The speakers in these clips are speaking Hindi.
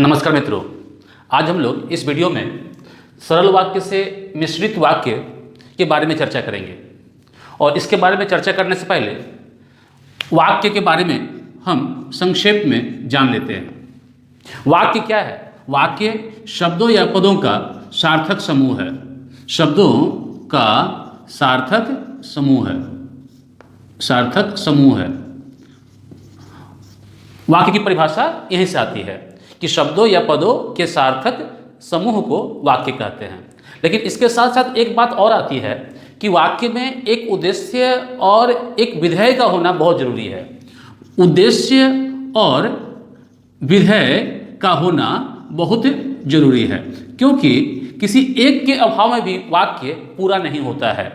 नमस्कार मित्रों, आज हम लोग इस वीडियो में सरल वाक्य से मिश्रित वाक्य के बारे में चर्चा करेंगे। और इसके बारे में चर्चा करने से पहले वाक्य के बारे में हम संक्षेप में जान लेते हैं। वाक्य क्या है? वाक्य शब्दों या पदों का सार्थक समूह है। शब्दों का सार्थक समूह है। सार्थक समूह है। वाक्य की परिभाषा यहीं से आती है कि शब्दों या पदों के सार्थक समूह को वाक्य कहते हैं। लेकिन इसके साथ साथ एक बात और आती है कि वाक्य में एक उद्देश्य और एक विधेय का होना बहुत जरूरी है। उद्देश्य और विधेय का होना बहुत जरूरी है, क्योंकि किसी एक के अभाव में भी वाक्य पूरा नहीं होता है।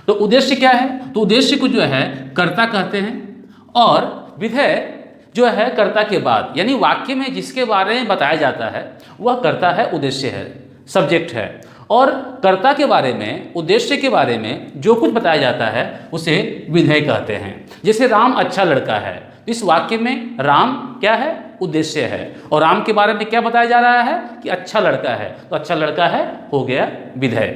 तो उद्देश्य क्या है? तो उद्देश्य को जो है कर्ता कहते हैं, और विधेय जो है कर्ता के बाद, यानी वाक्य में जिसके बारे में बताया जाता है वह कर्ता है, उद्देश्य है, सब्जेक्ट है। और कर्ता के बारे में, उद्देश्य के बारे में जो कुछ बताया जाता है उसे विधेय कहते हैं। जैसे राम अच्छा लड़का है, तो इस वाक्य में राम क्या है? उद्देश्य है। और राम के बारे में क्या बताया जा रहा है कि अच्छा लड़का है, तो अच्छा लड़का है हो गया विधेय।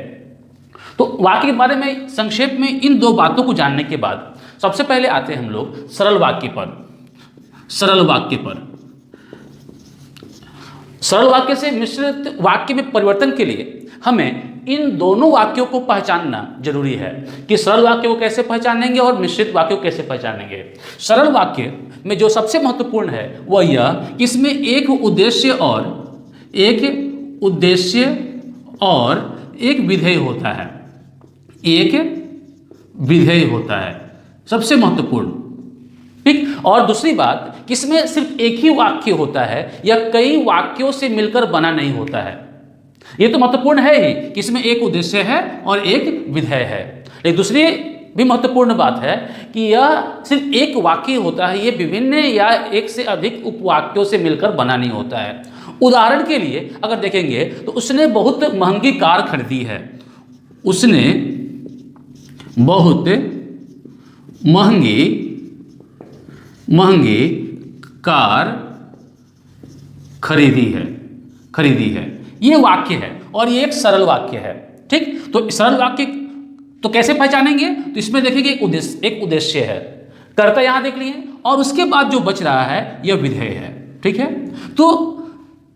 तो वाक्य के बारे में संक्षेप में इन दो बातों को जानने के बाद सबसे पहले आते हैं हम लोग सरल वाक्य पर। सरल वाक्य पर। सरल वाक्य से मिश्रित वाक्य में परिवर्तन के लिए हमें इन दोनों वाक्यों को पहचानना जरूरी है कि सरल वाक्य को कैसे पहचानेंगे और मिश्रित वाक्य को कैसे पहचानेंगे। सरल वाक्य में जो सबसे महत्वपूर्ण है वह यह कि इसमें एक उद्देश्य और एक विधेय होता है। एक विधेय होता है, सबसे महत्वपूर्ण। ठीक। और दूसरी बात कि इसमें सिर्फ एक ही वाक्य होता है या कई वाक्यों से मिलकर बना नहीं होता है। यह तो महत्वपूर्ण है ही कि इसमें एक उद्देश्य है और एक विधेय है। लेकिन दूसरी भी महत्वपूर्ण बात है कि यह सिर्फ एक वाक्य होता है, यह विभिन्न या एक से अधिक उपवाक्यों से मिलकर बना नहीं होता है। उदाहरण के लिए अगर देखेंगे तो उसने बहुत महंगी कार खरीदी है। उसने बहुत महंगी कार खरीदी है। ये वाक्य है और ये एक सरल वाक्य है। ठीक। तो सरल वाक्य तो कैसे पहचानेंगे? तो इसमें देखेंगे एक उद्देश्य है, कर्ता यहां देख लिए, और उसके बाद जो बच रहा है यह विधेय है। ठीक है। तो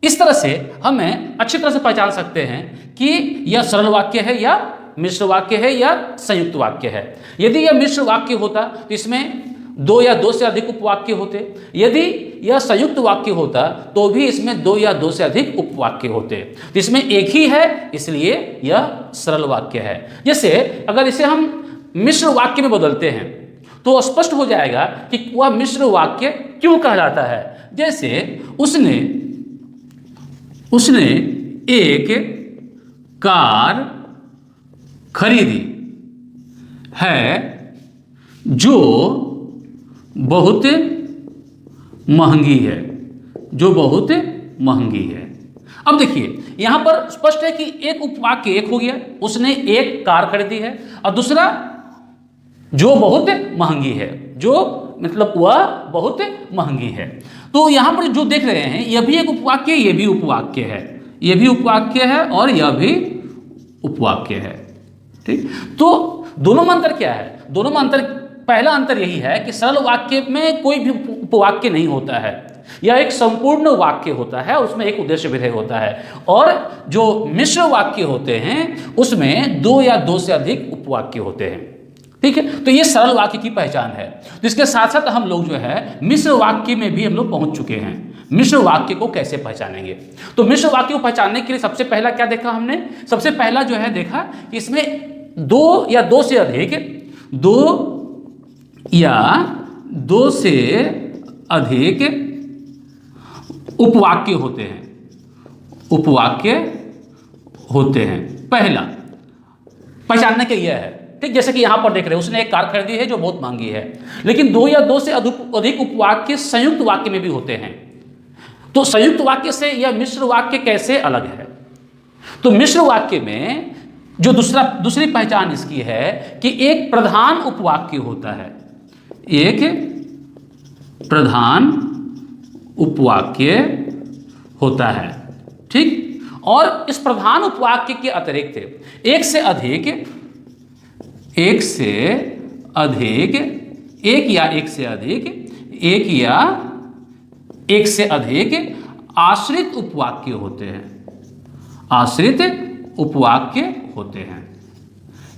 इस तरह से हमें अच्छी तरह से पहचान सकते हैं कि यह सरल वाक्य है या मिश्र वाक्य है या संयुक्त वाक्य है। यदि यह मिश्र वाक्य होता तो इसमें दो या दो से अधिक उपवाक्य होते। यदि यह संयुक्त वाक्य होता तो भी इसमें दो या दो से अधिक उपवाक्य होते। तो इसमें एक ही है, इसलिए यह सरल वाक्य है। जैसे अगर इसे हम मिश्र वाक्य में बदलते हैं तो स्पष्ट हो जाएगा कि वह मिश्र वाक्य क्यों कहलाता है। जैसे उसने एक कार खरीदी है जो बहुत महंगी है। अब देखिए यहां पर स्पष्ट है कि एक उपवाक्य एक हो गया, उसने एक कार खरीदी है, और दूसरा जो बहुत महंगी है, जो मतलब वह बहुत महंगी है। तो यहां पर जो देख रहे हैं यह भी एक उपवाक्य, यह भी उपवाक्य है, यह भी उपवाक्य है और यह भी उपवाक्य है। ठीक। तो दोनों में अंतर क्या है? दोनों में अंतर, पहला अंतर यही है कि सरल वाक्य में कोई भी उपवाक्य नहीं होता है, यह एक संपूर्ण वाक्य होता है, उसमें एक उद्देश्य विधेय होता है। और जो मिश्र वाक्य होते हैं उसमें दो या दो से अधिक उपवाक्य होते हैं। ठीक है। तो ये सरल वाक्य की पहचान है। तो इसके साथ साथ हम लोग जो है मिश्र वाक्य में भी हम लोग पहुंच चुके हैं। मिश्र वाक्य को कैसे पहचानेंगे? तो मिश्र वाक्य को पहचानने के लिए सबसे पहला क्या देखा हमने? सबसे पहला जो है देखा कि इसमें दो या दो से अधिक उपवाक्य होते हैं। पहला पहचानने के लिए है। ठीक। जैसे कि यहां पर देख रहे हैं उसने एक कार खरीदी है जो बहुत महंगी है। लेकिन दो या दो से अधिक उपवाक्य संयुक्त वाक्य में भी होते हैं। तो संयुक्त वाक्य से यह मिश्र वाक्य कैसे अलग है? तो मिश्र वाक्य में जो दूसरी पहचान इसकी है कि एक प्रधान उपवाक्य होता है। एक प्रधान उपवाक्य होता है। ठीक, और इस प्रधान उपवाक्य के अतिरिक्त एक से अधिक, एक से अधिक आश्रित उपवाक्य होते हैं, आश्रित उपवाक्य होते हैं।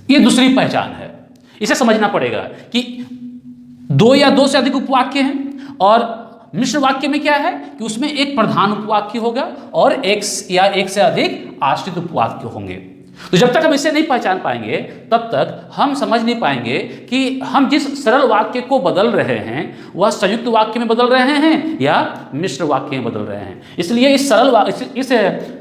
ये दूसरी पहचान है। इसे समझना पड़ेगा कि दो या दो से अधिक उपवाक्य हैं, और मिश्र वाक्य में क्या है कि उसमें एक प्रधान उपवाक्य होगा और एक या एक से अधिक आश्रित उपवाक्य होंगे। तो जब तक हम इसे नहीं पहचान पाएंगे तब तक हम समझ नहीं पाएंगे कि हम जिस सरल वाक्य को बदल रहे हैं वह संयुक्त वाक्य में बदल रहे हैं या मिश्र वाक्य में बदल रहे हैं। इसलिए इस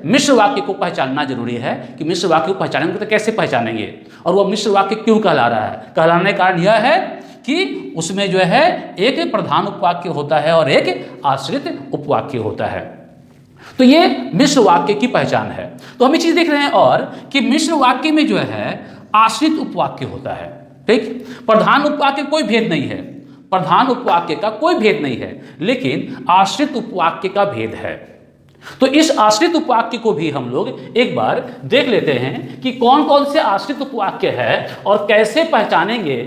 मिश्र वाक्य को पहचानना जरूरी है कि मिश्र वाक्य को पहचानेंगे तो कैसे पहचानेंगे, और वह मिश्र वाक्य क्यों कहला रहा है। कहलाने का कारण यह है कि उसमें जो है एक प्रधान उपवाक्य होता है और एक आश्रित उपवाक्य होता है। तो ये मिश्र वाक्य की पहचान है। तो हम ये चीज देख रहे हैं और कि मिश्र वाक्य में जो है आश्रित उपवाक्य होता है। ठीक, प्रधान उपवाक्य कोई भेद नहीं है, प्रधान उपवाक्य का कोई भेद नहीं है, लेकिन आश्रित उपवाक्य का भेद है। तो इस आश्रित उपवाक्य को भी हम लोग एक बार देख लेते हैं कि कौन कौन से आश्रित उपवाक्य है और कैसे पहचानेंगे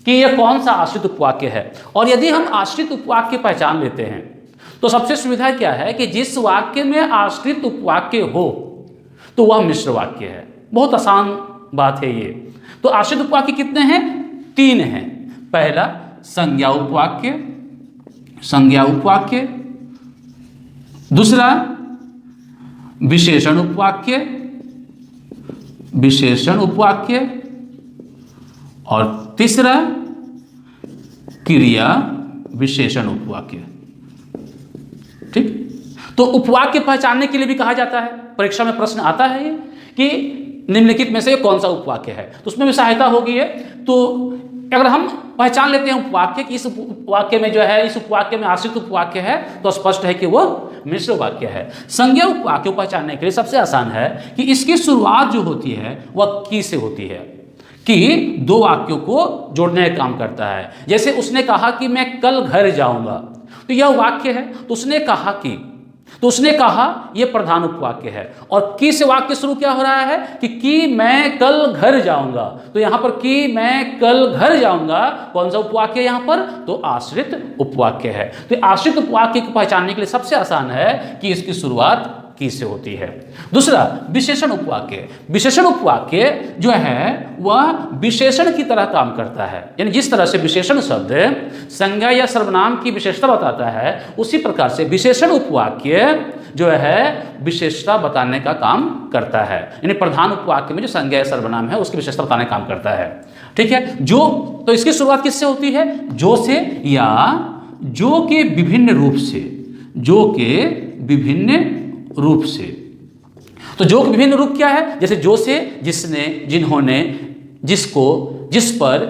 कि यह कौन सा आश्रित उपवाक्य है। और यदि हम आश्रित उपवाक्य पहचान लेते हैं तो सबसे सुविधा क्या है कि जिस वाक्य में आश्रित उपवाक्य हो तो वह मिश्र वाक्य है। बहुत आसान बात है ये। तो आश्रित उपवाक्य कितने हैं? 3 हैं। पहला संज्ञा उपवाक्य, संज्ञा उपवाक्य, दूसरा विशेषण उपवाक्य, विशेषण उपवाक्य, और तीसरा क्रिया विशेषण उपवाक्य। ठीक, तो उपवाक्य पहचानने के लिए भी कहा जाता है, परीक्षा में प्रश्न आता है ये कि निम्नलिखित में से कौन सा उपवाक्य है, तो उसमें भी सहायता होगी है। तो अगर हम पहचान लेते हैं उपवाक्य कि इस उपवाक्य में जो है, इस उपवाक्य में आश्रित उपवाक्य है, तो स्पष्ट है कि वह मिश्र वाक्य है। संज्ञा उपवाक्य को पहचानने के लिए सबसे आसान है कि इसकी शुरुआत जो होती है वह की से होती है, कि दो वाक्यों को जोड़ने का काम करता है। जैसे उसने कहा कि मैं कल घर जाऊंगा, तो यह वाक्य है। तो उसने कहा कि, तो उसने कहा यह प्रधान उपवाक्य है, और की से वाक्य शुरू क्या हो रहा है कि मैं कल घर जाऊंगा। तो यहां पर कि मैं कल घर जाऊंगा कौन सा उपवाक्य है यहां पर? तो आश्रित उपवाक्य है। तो आश्रित उपवाक्य को पहचानने के लिए सबसे आसान है कि इसकी शुरुआत की से होती है। दूसरा विशेषण उपवाक्य। विशेषण उपवाक्य जो है वह विशेषण की तरह काम करता है, यानी जिस तरह से विशेषण शब्द संज्ञा या सर्वनाम की विशेषता बताता है, उसी प्रकार से विशेषण उपवाक्य जो है विशेषता बताने का काम करता है। यानी प्रधान उपवाक्य में जो संज्ञा या सर्वनाम है उसकी विशेषता बताने का काम करता है। ठीक है, जो, तो इसकी शुरुआत किससे होती है? जो से या जो के विभिन्न रूप से, जो के विभिन्न रूप से। तो जो के विभिन्न रूप क्या है? जैसे जो से जिसने, जिन्होंने, जिसको, जिस पर।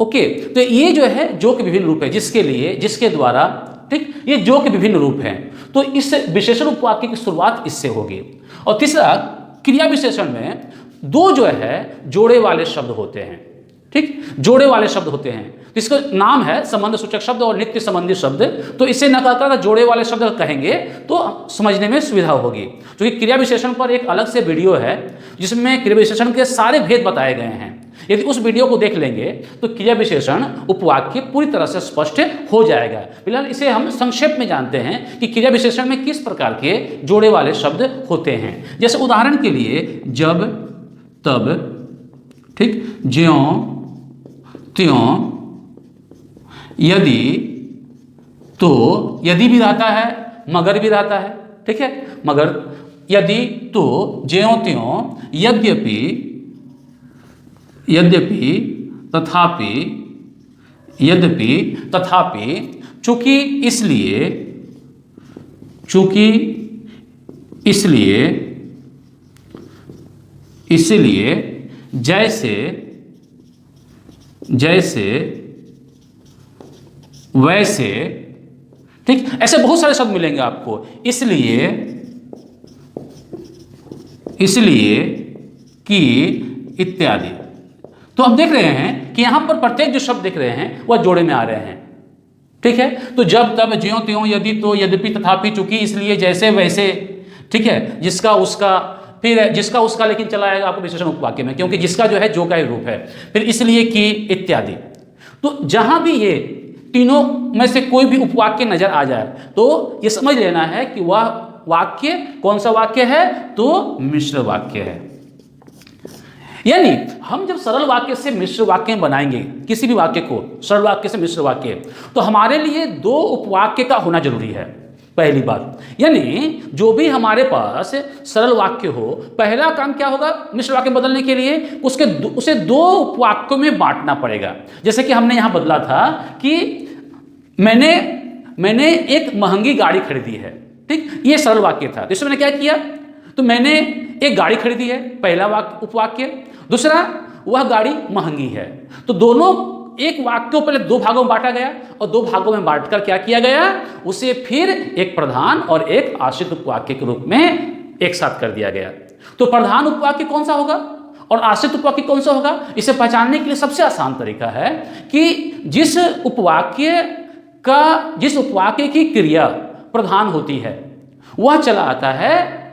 ओके, तो ये जो है जो के विभिन्न रूप है, जिसके लिए, जिसके द्वारा। ठीक, ये जो के विभिन्न रूप हैं। तो इस विशेषण उपवाक्य की शुरुआत इससे होगी। और तीसरा क्रिया विशेषण में दो जो है जोड़े वाले शब्द होते हैं। ठीक, जोड़े वाले शब्द होते हैं, तो इसका नाम है संबंध सूचक शब्द और नित्य संबंधी शब्द। तो इसे न कहकर जोड़े वाले शब्द कहेंगे तो समझने में सुविधा होगी। क्योंकि क्रिया विशेषण पर एक अलग से वीडियो है जिसमें क्रिया विशेषण के सारे भेद बताए गए हैं। यदि उस वीडियो को देख लेंगे तो क्रिया विशेषण उपवाक्य पूरी तरह से स्पष्ट हो जाएगा। फिलहाल इसे हम संक्षेप में जानते हैं कि क्रिया विशेषण में किस प्रकार के जोड़े वाले शब्द होते हैं। जैसे उदाहरण के लिए जब, तब, ठीक, ज्यों, त्यों, यदि, तो, यदि भी रहता है, मगर भी रहता है। ठीक है, मगर, यदि, तो, ज्यों त्यों, यद्यपि, यद्यपि, तथापि, यद्यपि, तथापि, चूंकि, इसलिए, चूंकि, इसलिए, इसलिए, जैसे, जैसे, वैसे। ठीक, ऐसे बहुत सारे शब्द मिलेंगे आपको। इसलिए, इसलिए, कि, इत्यादि। तो हम देख रहे हैं कि यहां पर प्रत्येक जो शब्द देख रहे हैं वह जोड़े में आ रहे हैं। ठीक है। तो जब तब ज्यों त्यों यदि तो यद्यपि तथापि चूंकि इसलिए जैसे वैसे, ठीक है, जिसका उसका, फिर जिसका उसका लेकिन चला आएगा आपको विशेषण उपवाक्य में, क्योंकि जिसका जो है जो का ही रूप है, फिर इसलिए कि इत्यादि। तो जहां भी ये तीनों में से कोई भी उपवाक्य नजर आ जाए तो ये समझ लेना है कि वह वाक्य कौन सा वाक्य है, तो मिश्र वाक्य है। यानी हम जब सरल वाक्य से मिश्र वाक्य बनाएंगे, किसी भी वाक्य को सरल वाक्य से मिश्र वाक्य, तो हमारे लिए दो उपवाक्य का होना जरूरी है, पहली बात। यानी जो भी हमारे पास सरल वाक्य हो, पहला काम क्या होगा मिश्र वाक्य बदलने के लिए, उसे दो उपवाक्यों में बांटना पड़ेगा। जैसे कि हमने यहां बदला था कि मैंने एक महंगी गाड़ी खरीदी है, ठीक, ये सरल वाक्य था। तो इसमें मैंने क्या किया, तो मैंने एक गाड़ी खरीदी है, पहला उपवाक्य। दूसरा, वह गाड़ी महंगी है। तो दोनों एक वाक्य को पहले दो भागों में बांटा गया और दो भागों में बांटकर क्या किया गया, उसे फिर एक प्रधान और एक आश्रित उपवाक्य के रूप में एक साथ कर दिया गया। तो प्रधान उपवाक्य कौन सा होगा और आश्रित उपवाक्य कौन सा होगा, इसे पहचानने के लिए सबसे आसान तरीका है कि जिस उपवाक्य की क्रिया प्रधान होती है वह चला आता है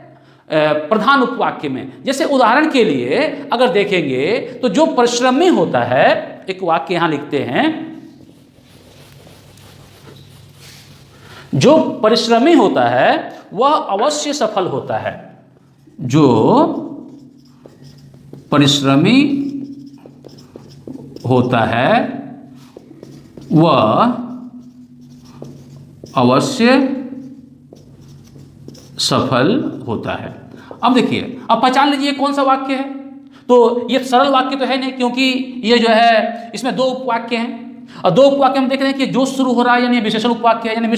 प्रधान उपवाक्य में। जैसे उदाहरण के लिए अगर देखेंगे तो जो परिश्रमी होता है, एक वाक्य यहां लिखते हैं, जो परिश्रमी होता है वह अवश्य सफल होता है। जो परिश्रमी होता है वह अवश्य सफल होता है। अब देखिए, अब पहचान लीजिए कौन सा वाक्य है। तो ये सरल वाक्य तो है नहीं, क्योंकि ये जो है इसमें दो उपवाक्य हैं और दो उपवाक्य हम देख रहे हैं कि जो शुरू हो रहा है यानी विशेषण उपवाक्य है, यानी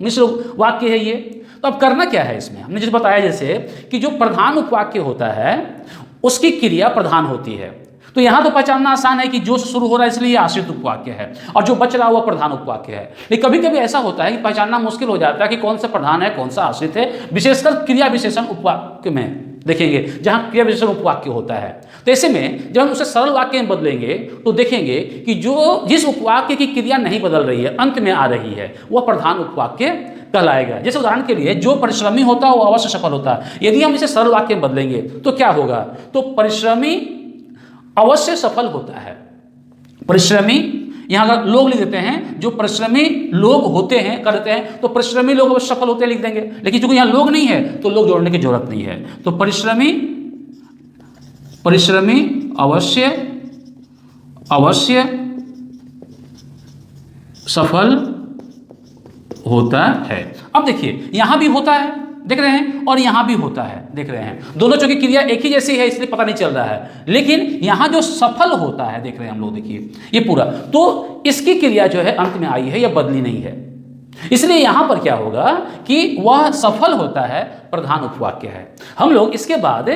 मिश्र वाक्य है ये। तो अब करना क्या है इसमें, हमने जैसे बताया जैसे कि जो प्रधान उपवाक्य होता है उसकी क्रिया प्रधान होती है। तो यहां तो पहचानना आसान है कि जो शुरू हो रहा है इसलिए आश्रित उपवाक्य है और जो बच रहा हुआ प्रधान उपवाक्य है। लेकिन कभी कभी ऐसा होता है कि पहचानना मुश्किल हो जाता है कि कौन सा प्रधान है कौन सा आश्रित है, विशेषकर क्रिया विशेषण उपवाक्य में देखेंगे जहां क्रिया विशेषण उपवाक्य होता है। तो ऐसे में जब हम उसे सरल वाक्य में बदलेंगे तो देखेंगे कि जिस उपवाक्य की क्रिया नहीं बदल रही है, अंत में आ रही है, वह प्रधान उपवाक्य कहलाएगा। जैसे उदाहरण के लिए जो परिश्रमी होता है वो अवश्य सफल होता है। यदि हम इसे सरल वाक्य में बदलेंगे तो क्या होगा, तो परिश्रमी अवश्य सफल होता है। परिश्रमी, यहां अगर लोग लिख देते हैं, जो परिश्रमी लोग होते हैं करते हैं, तो परिश्रमी लोग अवश्य सफल होते हैं लिख देंगे। लेकिन चूंकि यहां लोग नहीं है तो लोग जोड़ने की जरूरत नहीं है। तो परिश्रमी अवश्य सफल होता है। अब देखिए यहां भी होता है देख रहे हैं और यहां भी होता है देख रहे हैं, दोनों चूंकि क्रिया एक ही जैसी है इसलिए पता नहीं चल रहा है। लेकिन यहां जो सफल होता है देख रहे हैं हम लोग, देखिए ये पूरा, तो इसकी क्रिया जो है अंत में आई है, यह बदली नहीं है। इसलिए यहां पर क्या होगा कि वह सफल होता है प्रधान उपवाक्य है। हम लोग इसके बाद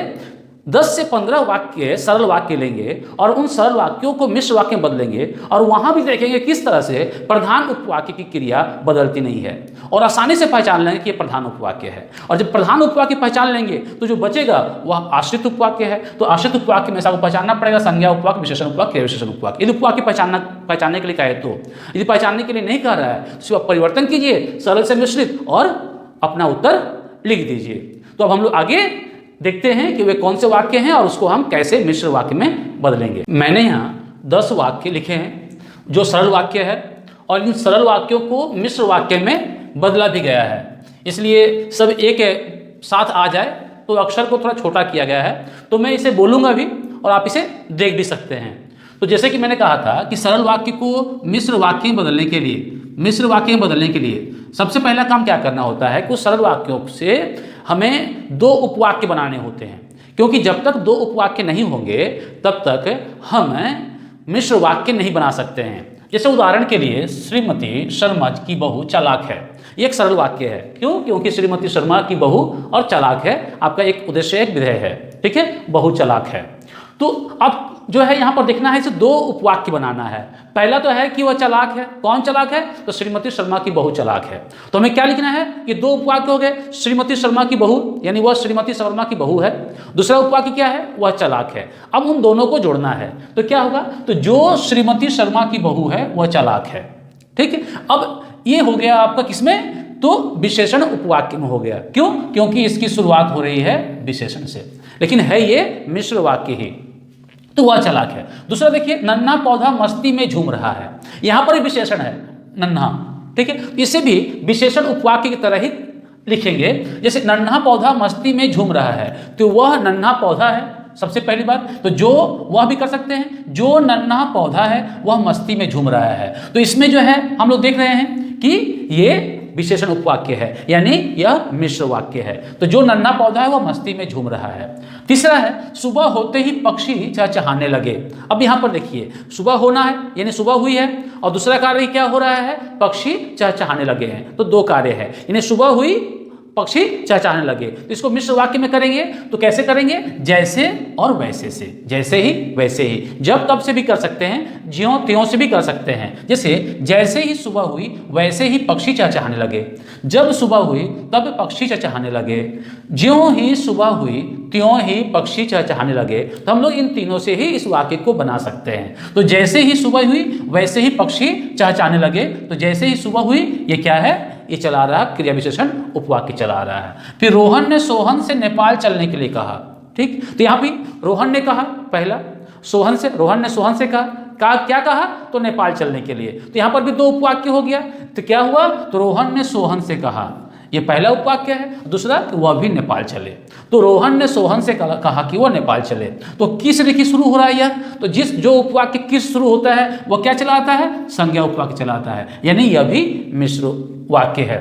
10 से 15 वाक्य सरल वाक्य लेंगे और उन सरल वाक्यों को मिश्र वाक्य में बदलेंगे और वहां भी देखेंगे किस तरह से प्रधान उपवाक्य की क्रिया बदलती नहीं है और आसानी से पहचान लेंगे कि यह प्रधान उपवाक्य है। और जब प्रधान उपवाक्य पहचान लेंगे तो जो बचेगा वह आश्रित उपवाक्य है। तो आश्रित उपवाक्य में आपको पहचानना पड़ेगा संज्ञा उपवाक्य, विशेषण उपवाक्य, क्रिया विशेषण उपवाक्य। यदि उपवाक्य पहचानने के लिए कहे तो, यदि पहचानने के लिए नहीं कह रहा है तो सिर्फ परिवर्तन कीजिए सरल से मिश्रित और अपना उत्तर लिख दीजिए। तो अब हम लोग आगे देखते हैं कि वे कौन से वाक्य हैं और उसको हम कैसे मिश्र वाक्य में बदलेंगे। मैंने यहाँ 10 वाक्य लिखे हैं जो सरल वाक्य है और इन सरल वाक्यों को मिश्र वाक्य में बदला भी गया है, इसलिए सब एक साथ आ जाए तो अक्षर को थोड़ा छोटा किया गया है। तो मैं इसे बोलूँगा भी और आप इसे देख भी सकते हैं। तो जैसे कि मैंने कहा था कि सरल वाक्य को मिश्र वाक्य में बदलने के लिए सबसे पहला काम क्या करना होता है कि उस सरल वाक्यों से हमें 2 उपवाक्य बनाने होते हैं, क्योंकि जब तक 2 उपवाक्य नहीं होंगे तब तक हम मिश्र वाक्य नहीं बना सकते हैं। जैसे उदाहरण के लिए श्रीमती शर्मा की बहू चालाक है, ये एक सरल वाक्य है। क्यों? क्योंकि श्रीमती शर्मा की बहू और चालाक है, आपका एक उद्देश्य एक विधेय है, ठीक है, बहू चालाक है। तो अब जो है यहाँ पर देखना है इसे 2 उपवाक्य बनाना है। पहला तो है कि वह चालाक है। कौन चालाक है? तो श्रीमती शर्मा की बहू चालाक है। तो हमें क्या लिखना है कि 2 उपवाक्य हो गए, श्रीमती शर्मा की बहू यानी वह श्रीमती शर्मा की बहू है। दूसरा उपवाक्य क्या है? वह चालाक है। अब उन दोनों को जोड़ना है तो क्या होगा, तो जो श्रीमती शर्मा की बहू है वह चालाक है, ठीक है। अब ये हो गया आपका किसमें, तो विशेषण उपवाक्य में हो गया। क्यों? क्योंकि इसकी शुरुआत हो रही है विशेषण से, लेकिन है ये मिश्र वाक्य ही, तो वह चालाक है। दूसरा देखिए, नन्हा पौधा मस्ती में झूम रहा है, यहां पर विशेषण है नन्हा, ठीक है, इसे भी विशेषण उपवाक्य की तरह ही लिखेंगे। जैसे नन्हा पौधा मस्ती में झूम रहा है, तो वह नन्हा पौधा है सबसे पहली बात, तो जो वह भी कर सकते हैं, जो नन्हा पौधा है वह मस्ती में झूम रहा है। तो इसमें जो है हम लोग देख रहे हैं कि ये विशेषण उपवाक्य है, यानी यह मिश्र वाक्य है। तो जो नन्हा पौधा है वह मस्ती में झूम रहा है। तीसरा है, सुबह होते ही पक्षी चहचहाने लगे। अब यहाँ पर देखिए, सुबह होना है यानी सुबह हुई है, और दूसरा कार्य क्या हो रहा है, पक्षी चहचहाने लगे हैं, तो दो कार्य है, यानी सुबह हुई पक्षी चहचहाने लगे। तो इसको मिश्र वाक्य में करेंगे तो कैसे करेंगे, जैसे और वैसे से, जैसे ही वैसे ही, जब तब से भी कर सकते हैं, ज्यों त्यों से भी कर सकते हैं। जैसे जैसे ही सुबह हुई वैसे ही पक्षी चहचहाने लगे, जब सुबह हुई तब पक्षी चहचहाने लगे, ज्यों ही सुबह हुई त्यों ही पक्षी चहचहाने लगे। तो हम लोग इन तीनों से ही इस वाक्य को बना सकते हैं। तो जैसे ही सुबह हुई वैसे ही पक्षी चहचहाने लगे, तो जैसे ही सुबह हुई ये क्या है, ये चला रहा क्रिया विशेषण उपवाक्य चला रहा है। फिर रोहन ने सोहन से नेपाल चलने के लिए कहा, ठीक, तो यहाँ भी रोहन ने कहा पहला, सोहन से, रोहन ने सोहन से कहा क्या कहा, तो नेपाल चलने के लिए। तो यहाँ पर भी दो उपवाक्य हो गया, तो क्या हुआ, तो रोहन ने सोहन से कहा, ये पहला उपवाक्य है, दूसरा कि वह भी नेपाल चले। तो रोहन ने सोहन से कहा कि वह नेपाल चले, तो किस देखिए शुरू हो रहा है यह, तो जिस जो उपवाक्य किस शुरू होता है वह क्या चलाता है, संज्ञा उपवाक्य चलाता है, यानी यह भी मिश्र वाक्य है।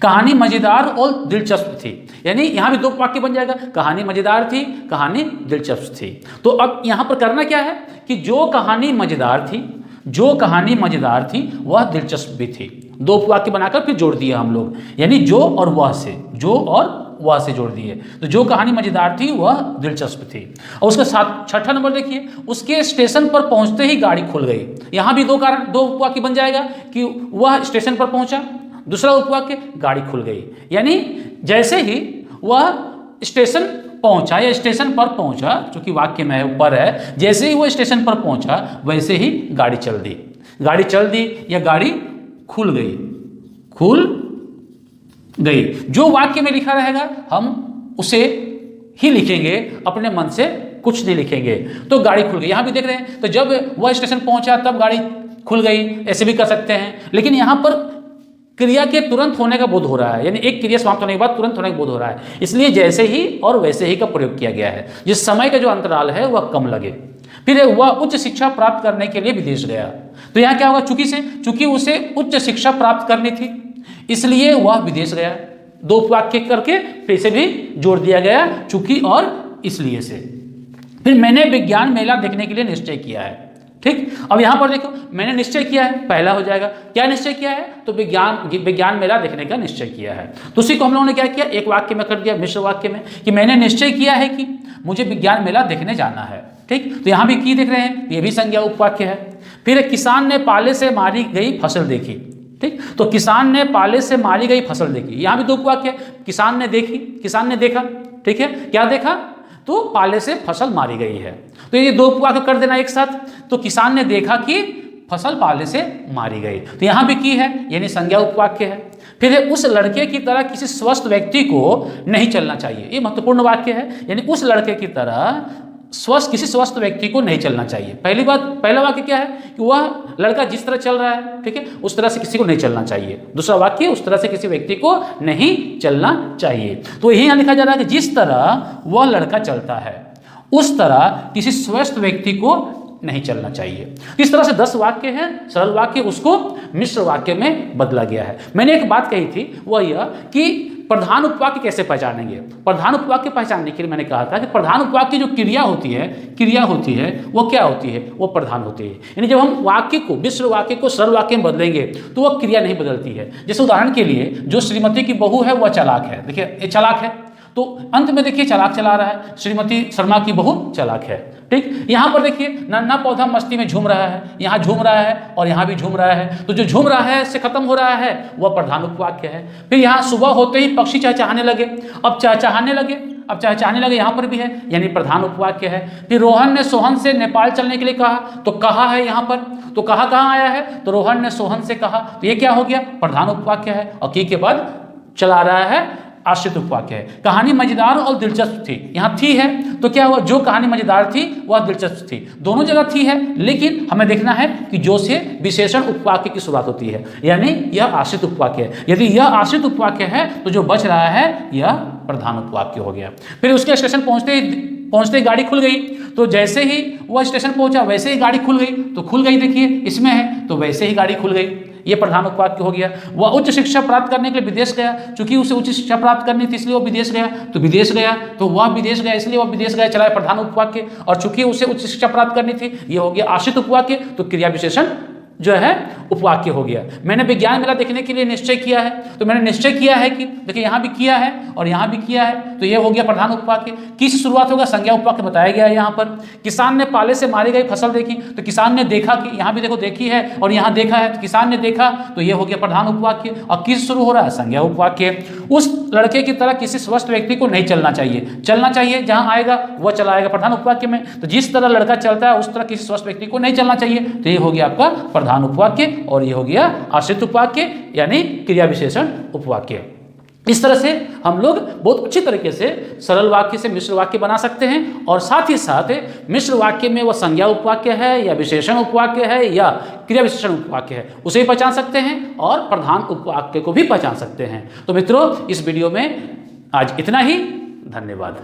कहानी मजेदार और दिलचस्प थी, यानी यहां भी दो वाक्य बन जाएगा, कहानी मजेदार थी, कहानी दिलचस्प थी। तो अब यहां पर करना क्या है कि जो कहानी मजेदार थी, जो कहानी मजेदार थी वह दिलचस्प भी थी। दो वाक्य बनाकर फिर जोड़ दिए हम लोग, यानी जो और वह से, जो और वह से जोड़ दिए। तो जो कहानी मजेदार थी वह दिलचस्प थी। और उसके साथ छठा नंबर देखिए, उसके स्टेशन पर पहुंचते ही गाड़ी खुल गई। यहां भी दो वाक्य बन जाएगा कि वह स्टेशन पर पहुंचा, दूसरा उपवाक्य गाड़ी खुल गई, यानी जैसे ही वह स्टेशन पहुंचा या स्टेशन पर पहुंचा, चूंकि वाक्य में ऊपर है, जैसे ही वो स्टेशन पर पहुंचा वैसे ही गाड़ी चल दी, गाड़ी चल दी या गाड़ी खुल गई, खुल गई। जो वाक्य में लिखा रहेगा हम उसे ही लिखेंगे, अपने मन से कुछ नहीं लिखेंगे। तो गाड़ी खुल गई, यहां भी देख रहे हैं, तो जब वह स्टेशन पहुंचा तब गाड़ी खुल गई, ऐसे भी कर सकते हैं। लेकिन यहां पर क्रिया के तुरंत होने का बोध हो रहा है, यानी एक क्रिया समाप्त होने के बाद तुरंत होने का बोध हो रहा है, इसलिए जैसे ही और वैसे ही का प्रयोग किया गया है। जिस समय का जो अंतराल है वह कम लगे। फिर वह उच्च शिक्षा प्राप्त करने के लिए विदेश गया, तो यहाँ क्या होगा, चूंकि उसे उच्च शिक्षा प्राप्त करनी थी इसलिए वह विदेश गया। दो वाक्य करके फिर से भी जोड़ दिया गया, चूंकि और इसलिए से। फिर मैंने विज्ञान मेला देखने के लिए निश्चय किया है, ठीक। अब यहां पर देखो, मैंने निश्चय किया है, पहला हो जाएगा, क्या निश्चय किया है, तो विज्ञान मेला देखने का निश्चय किया है। तो उसी को हम लोगों ने क्या किया, एक वाक्य में कर दिया, मिश्र वाक्य में, कि मैंने निश्चय किया है कि मुझे विज्ञान मेला देखने जाना है, ठीक। तो यहां भी की देख रहे हैं, ये भी संज्ञा उपवाक्य है। फिर किसान ने पाले से मारी गई फसल देखी, ठीक। तो किसान ने पाले से मारी गई फसल देखी, यहां भी दो वाक्य है, किसान ने देखी, किसान ने देखा, ठीक है, क्या देखा, तो पाले से फसल मारी गई है। तो ये दो वाक्य कर देना एक साथ, तो किसान ने देखा कि फसल पाले से मारी गई, तो यहां भी की है, यानी संज्ञा उपवाक्य है। फिर उस लड़के की तरह किसी स्वस्थ व्यक्ति को नहीं चलना चाहिए, ये महत्वपूर्ण वाक्य है, यानी उस लड़के की तरह किसी स्वस्थ व्यक्ति को नहीं चलना चाहिए। पहला वाक्य क्या है कि वह लड़का जिस तरह चल रहा है, ठीक है, उस तरह से किसी को नहीं चलना चाहिए। दूसरा वाक्य, उस तरह से किसी व्यक्ति को नहीं चलना चाहिए। तो यही यहाँ लिखा जा रहा है कि जिस तरह वह लड़का चलता है उस तरह किसी स्वस्थ व्यक्ति को नहीं चलना चाहिए। इस तरह से 10 वाक्य हैं, सरल वाक्य, उसको मिश्र वाक्य में बदला गया है। मैंने एक बात कही थी, वह यह कि प्रधान उपवाक्य कैसे पहचानेंगे। प्रधान उपवाक्य पहचानने के लिए मैंने कहा था कि प्रधान उपवाक्य की जो क्रिया होती है वो क्या होती है, वो प्रधान होती है। यानी जब हम वाक्य को, मिश्र वाक्य को सरल वाक्य में बदलेंगे तो वह क्रिया नहीं बदलती है। जैसे उदाहरण के लिए, जो श्रीमती की बहू है वह चालाक है, देखिए ये चालाक है, तो अंत में देखिए चालाक चला रहा है, श्रीमती शर्मा की बहू चालाक है, ठीक। यहां पर देखिए नन्हा पौधा मस्ती में झूम रहा है, यहां झूम रहा है और यहां भी झूम रहा है, तो जो झूम रहा है से खत्म हो रहा है वह प्रधान उपवाक्य है। फिर यहां सुबह होते ही पक्षी चहचहाने लगे, अब चहचहाने लगे, अब चाहे चाहने लगे यहाँ पर भी है, यानी प्रधान उपवाक्य है। फिर रोहन ने सोहन से नेपाल चलने के लिए कहा, तो कहा है यहाँ पर, तो कहा कहाँ आया है, तो रोहन ने सोहन से कहा, तो ये क्या हो गया, प्रधान उपवाक्य है। और की के बाद चला रहा है आश्रित उपवाक्य है। कहानी मजेदार और दिलचस्प थी, यहाँ थी है, तो क्या हुआ, जो कहानी मजेदार थी वह दिलचस्प थी, दोनों जगह थी है, लेकिन हमें देखना है कि जो से विशेषण उपवाक्य की शुरुआत होती है, यानी यह आश्रित उपवाक्य है। यदि यह आश्रित उपवाक्य है तो जो बच रहा है यह प्रधान उपवाक्य हो गया। फिर उसके स्टेशन पहुंचते ही गाड़ी खुल गई, तो जैसे ही वह स्टेशन पहुंचा वैसे ही गाड़ी खुल गई, तो खुल गई देखिए इसमें है, तो वैसे ही गाड़ी खुल गई, ये प्रधान उपवाक्य हो गया। वह उच्च शिक्षा प्राप्त करने के लिए विदेश गया, चूंकि उसे उच्च शिक्षा प्राप्त करनी थी इसलिए वो विदेश गया, तो विदेश गया, तो वह विदेश गया इसलिए वह विदेश गया, चला है प्रधान उपवाक्य। और चूंकि उसे उच्च शिक्षा प्राप्त करनी थी, ये हो गया आश्रित उपवाक्य, तो क्रिया विशेषण जो है उपवाक्य हो गया। मैंने विज्ञान मेला देखने के लिए निश्चय किया है, तो मैंने निश्चय किया है कि देखिए यहाँ भी किया है और यहाँ भी किया है, तो ये हो गया प्रधान उपवाक्य। किस शुरुआत होगा, संज्ञा उपवाक्य बताया गया है यहाँ पर। किसान ने पाले से मारी गई फसल देखी, तो किसान ने देखा कि यहाँ भी देखो देखी है और यहाँ देखा है, तो किसान ने देखा, तो ये हो गया प्रधान उपवाक्य। और किस शुरू हो रहा है, संज्ञा उपवाक्य। उस लड़के की तरह किसी स्वस्थ व्यक्ति को नहीं चलना चाहिए, चलना चाहिए जहाँ आएगा वह चलाएगा प्रधान उपवाक्य में, तो जिस तरह लड़का चलता है उस तरह किसी स्वस्थ व्यक्ति को नहीं चलना चाहिए, तो ये हो गया आपका प्रधान उपवाक्य। और ये हो गया आश्रित उपवाक्य यानी क्रिया विशेषण उपवाक्य। इस तरह से हम लोग बहुत अच्छी तरीके से सरल वाक्य से मिश्र वाक्य बना सकते हैं, और साथ ही साथ मिश्र वाक्य में वह संज्ञा उपवाक्य है या विशेषण उपवाक्य है या क्रिया विशेषण उपवाक्य है उसे भी पहचान सकते हैं, और प्रधान उपवाक्य को भी पहचान सकते हैं। तो मित्रों, इस वीडियो में आज इतना ही। धन्यवाद।